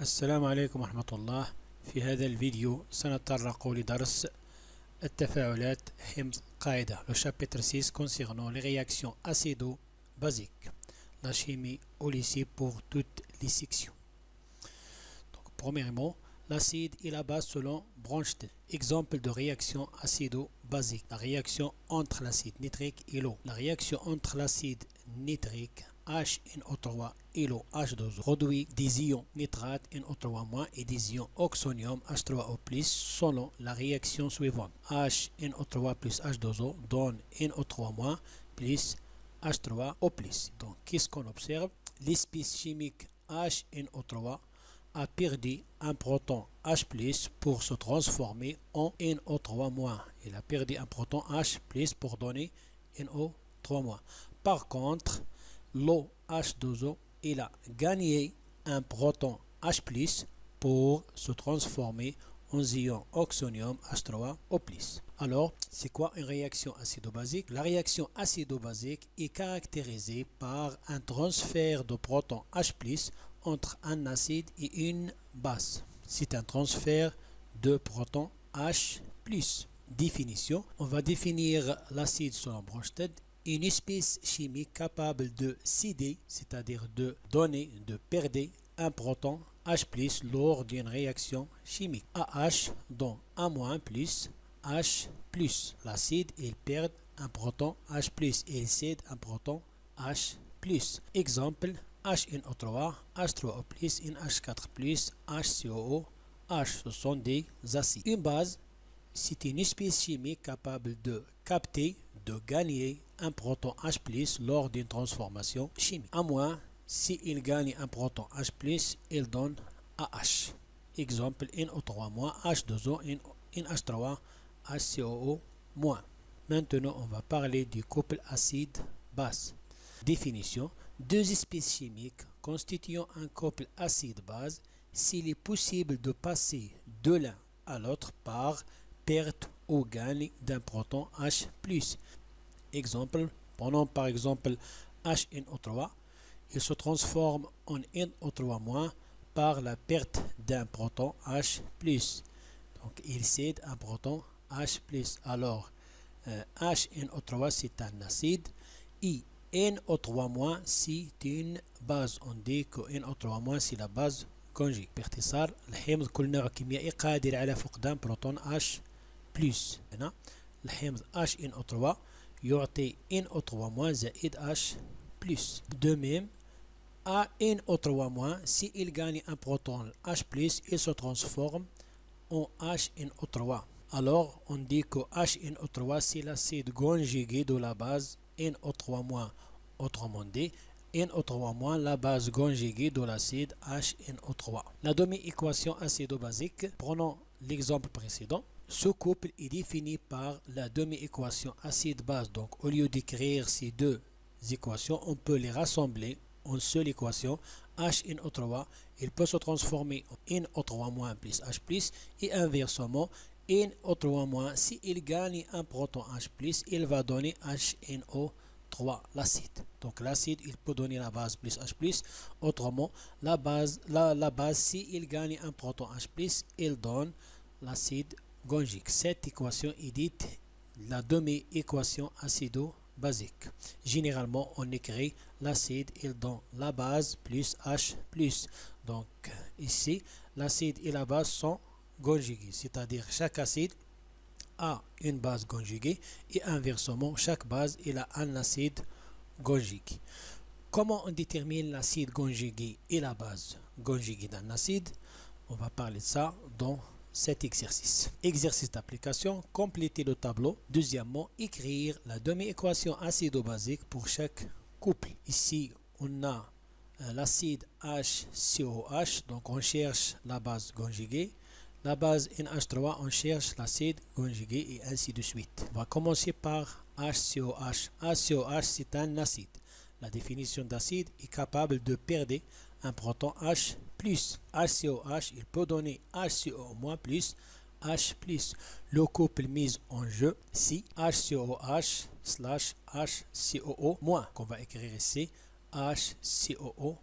السلام عليكم ورحمة الله. في هذا الفيديو سنتطرق لدرس التفاعلات حمض قاعدة. Le chapitre 6 concernant les réactions acido-basiques. La chimie au lycée pour toutes les sections. Donc, premièrement, l'acide et la base selon Bronsted. Exemple de réaction acido-basique. La réaction entre l'acide nitrique et l'eau. La réaction entre l'acide nitrique HNO3 et l'eau H2O produit des ions nitrate NO3- et des ions oxonium H3O+, selon la réaction suivante. HNO3 plus H2O donne NO3- plus H3O+. Donc, qu'est-ce qu'on observe? L'espèce chimique HNO3 a perdu un proton H+ pour se transformer en NO3-. Il a perdu un proton H+ pour donner NO3-. Par contre, l'eau H2O, il a gagné un proton H+ pour se transformer en ion oxonium H3O+. Alors, c'est quoi une réaction acido-basique? La réaction acido-basique est caractérisée par un transfert de protons H+ entre un acide et une base. C'est un transfert de protons H+. Définition. On va définir l'acide selon Bronsted. Une espèce chimique capable de céder, c'est-à-dire de donner, de perdre un proton H+ lors d'une réaction chimique. AH donne A- plus H+. L'acide, il perd un proton H+, et il cède un proton H+. Exemple, HNO3, H3O+, NH4+, HCOO, H, ce sont des acides. Une base, c'est une espèce chimique capable de capter, de gagner un proton H+ lors d'une transformation chimique. À moins, s'il gagne un proton H+, il donne AH. Exemple, NO3-, H2O, NH3, HCOO-. Maintenant, on va parler du couple acide-base. Définition. Deux espèces chimiques constituant un couple acide-base, s'il est possible de passer de l'un à l'autre par perte ou gagne d'un proton H+. Exemple, prenons par exemple HNO3, il se transforme en NO3- par la perte d'un proton H+. Donc, il cède un proton H+. Alors, HNO3 c'est un acide et NO3- c'est une base. On dit que NO3- c'est la base conjuguée. باختصار الحمض كل نوع كيميائي قادر على فقدان بروتون H+. هنا الحمض HNO3 يعطي NO3- زائد H+. De même, NO3- s'il gagne un proton H+, il se transforme en HNO3. Alors, on dit que HNO3 c'est l'acide conjugué de la base NO3-. Autrement dit, NO3- la base conjuguée de l'acide HNO3. La demi-équation acido-basique, prenons l'exemple précédent. Ce couple est défini par la demi-équation acide-base. Donc, au lieu d'écrire ces deux équations, on peut les rassembler en seule équation. HNO3, il peut se transformer en NO3- plus H+, et inversement, NO3-, s'il gagne un proton H+, il va donner HNO3, l'acide. Donc l'acide, il peut donner la base plus H+. Autrement, la base, s'il gagne un proton H+, il donne l'acide conjugué. Cette équation est dite la demi-équation acido-basique. Généralement, on écrit l'acide, il donne la base plus H+. Donc ici, l'acide et la base sont conjugués, c'est-à-dire chaque acide a une base conjuguée et inversement, chaque base il a un acide conjugué. Comment on détermine l'acide conjugué et la base conjuguée d'un acide? On va parler de ça dans cet exercice. Exercice d'application, compléter le tableau. Deuxièmement, écrire la demi-équation acido-basique pour chaque couple. Ici, on a l'acide HCOH, donc on cherche la base conjuguée. La base NH3, on cherche l'acide conjugué et ainsi de suite. On va commencer par HCOH. HCOH, c'est un acide. La définition d'acide est capable de perdre un proton H+. HCOH, il peut donner HCO- plus H+. Le couple mis en jeu, si HCOH / HCOO-, qu'on va écrire ici HCOO-.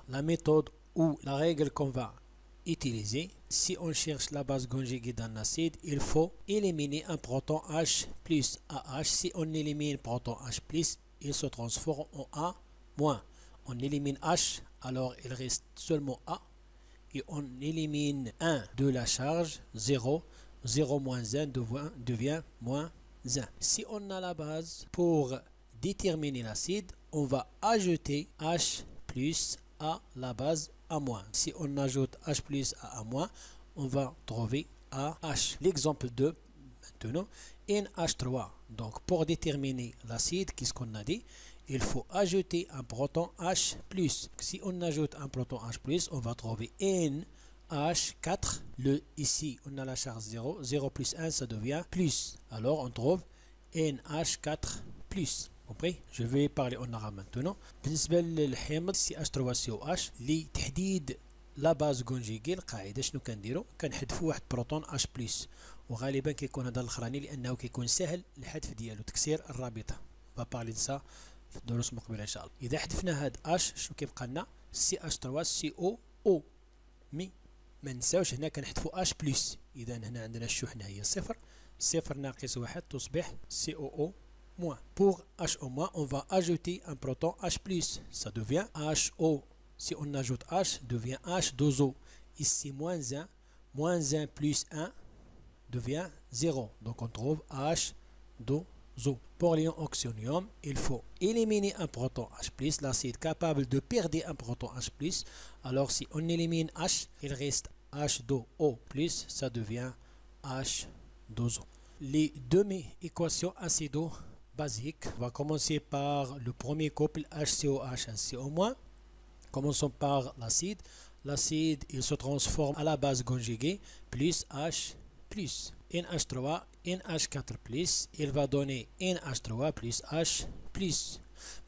La méthode ou la règle qu'on va utiliser. Si on cherche la base conjuguée d'un acide, il faut éliminer un proton H plus AH. Si on élimine proton H plus, il se transforme en A moins. On élimine H, alors il reste seulement A. Et on élimine 1 de la charge, 0. 0 moins 1 devient moins 1. Si on a la base, pour déterminer l'acide, on va ajouter H plus à la base A moins. Si on ajoute H plus à A moins, on va trouver AH. L'exemple 2, maintenant, NH3. Donc pour déterminer l'acide, qu'est-ce qu'on a dit? Il faut ajouter un proton H+. Si on ajoute un proton H+, on va trouver NH4. Ici, on a la charge 0. 0 plus 1, ça devient plus. Alors, on trouve NH4+. compris? Je vais parler en arabe maintenant. بالنسبة للحمض CH3COH لتحديد لا باز كونجيغي القاعده شنو كنديروا؟ كنحذفوا واحد بروتون H+. وغالبا كيكون هذا الاخراني لانه كيكون سهل الحذف ديالو، تكسير الرابطه. بارلي دسا في الدروس المقبله ان شاء الله. اذا حذفنا هاد H شنو كيبقى لنا؟ CH3COO. مي ما نساوش هنا كنحذفوا H+. اذا هنا عندنا الشحنه هي صفر. صفر ناقص واحد تصبح COO moins. Pour HO-, on va ajouter un proton H+. Ça devient HO. Si on ajoute H, devient H2O. Ici, moins 1. Moins 1 plus 1 devient 0. Donc, on trouve H2O. Pour l'ion oxonium, il faut éliminer un proton H+. L'acide capable de perdre un proton H+. Alors, si on élimine H, il reste H2O+. Ça devient H2O. Les demi-équations acido-basiques. On va commencer par le premier couple HCOH, HCO-. Commençons par l'acide. L'acide, il se transforme à la base conjuguée, plus H+. NH3, NH4+, il va donner NH3 plus H+.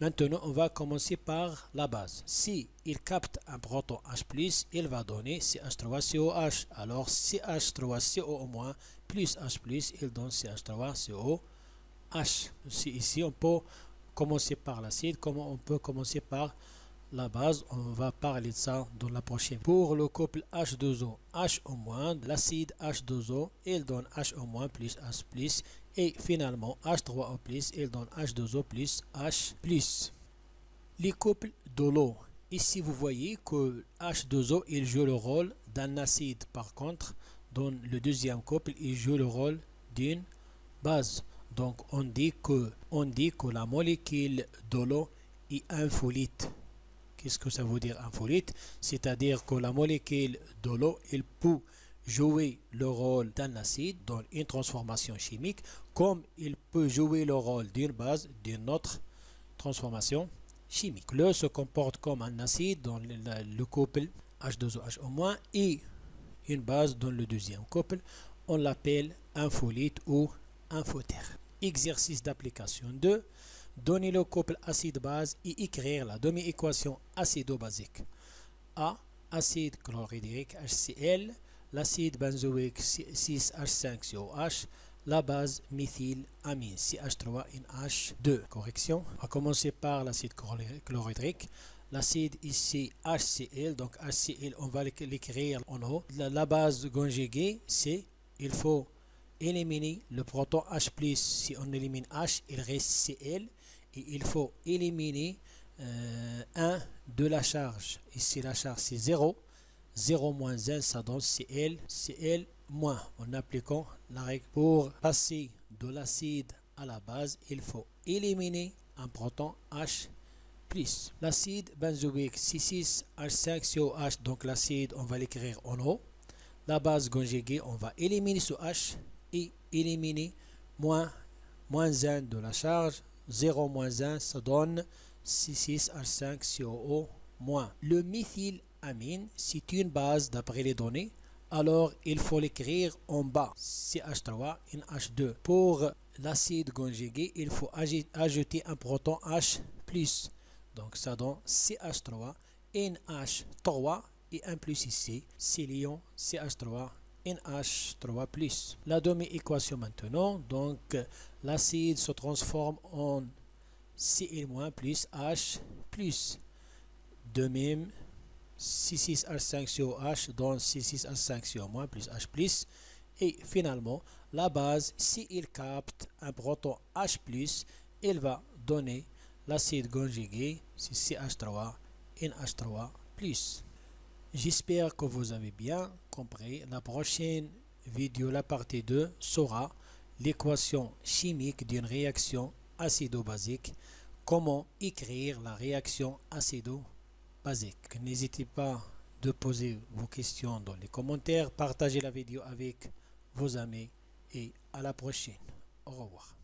Maintenant, on va commencer par la base. Si il capte un proton H+, il va donner CH3COH. Alors, CH3CO- plus H+, il donne CH3COH. Ici, on peut commencer par l'acide. Comment on peut commencer par la base? On va parler de ça dans la prochaine. Pour le couple H2O, HO-, l'acide H2O, il donne HO- plus H+. Et finalement, H3O+, il donne H2O plus H+. Les couples de l'eau. Ici, vous voyez que H2O, il joue le rôle d'un acide. Par contre, dans le deuxième couple, il joue le rôle d'une base. Donc, on dit que la molécule de l'eau est infolite. Qu'est-ce que ça veut dire infolite? C'est-à-dire que la molécule de l'eau, elle peut jouer le rôle d'un acide dans une transformation chimique, comme il peut jouer le rôle d'une base d'une autre transformation chimique. L'eau se comporte comme un acide dans le couple H2O-HO- et une base dans le deuxième couple. On l'appelle infolite ou infotère. Exercice d'application 2. Donner le couple acide-base et écrire la demi-équation acido-basique. A. Acide chlorhydrique HCl. L'acide benzoïque 6H5COH. La base méthylamine CH3NH2. Correction. On va commencer par l'acide chlorhydrique. L'acide ici HCl. Donc HCl, on va l'écrire en haut. La base conjuguée, c'est il faut éliminer le proton H+. Si on élimine H, il reste Cl. Et il faut éliminer 1 de la charge. Ici, la charge, c'est 0. 0 moins 1, ça donne Cl. Cl moins. En appliquant la règle. Pour passer de l'acide à la base, il faut éliminer un proton H+. L'acide benzoïque 6H5COH. Donc l'acide, on va l'écrire en haut. La base conjuguée, on va éliminer ce H et éliminer moins 1 de la charge. 0 moins 1, ça donne 6H5COO-. Le méthylamine, c'est une base d'après les données. Alors, il faut l'écrire en bas. CH3NH2. Pour l'acide conjugué, il faut ajouter un proton H+. Donc, ça donne CH3NH3 et un plus ici. C'est l'ion CH3. NH3+. La demi-équation maintenant, donc l'acide se transforme en Cl- plus H+. De même, C6H5COH donne C6H5CO- plus H plus. Et finalement, la base, s'il capte un proton H+, il va donner l'acide conjugué, c'est CH3, NH3+. J'espère que vous avez bien compris. La prochaine vidéo, la partie 2, sera l'équation chimique d'une réaction acido-basique. Comment écrire la réaction acido-basique. N'hésitez pas de poser vos questions dans les commentaires. Partagez la vidéo avec vos amis et à la prochaine. Au revoir.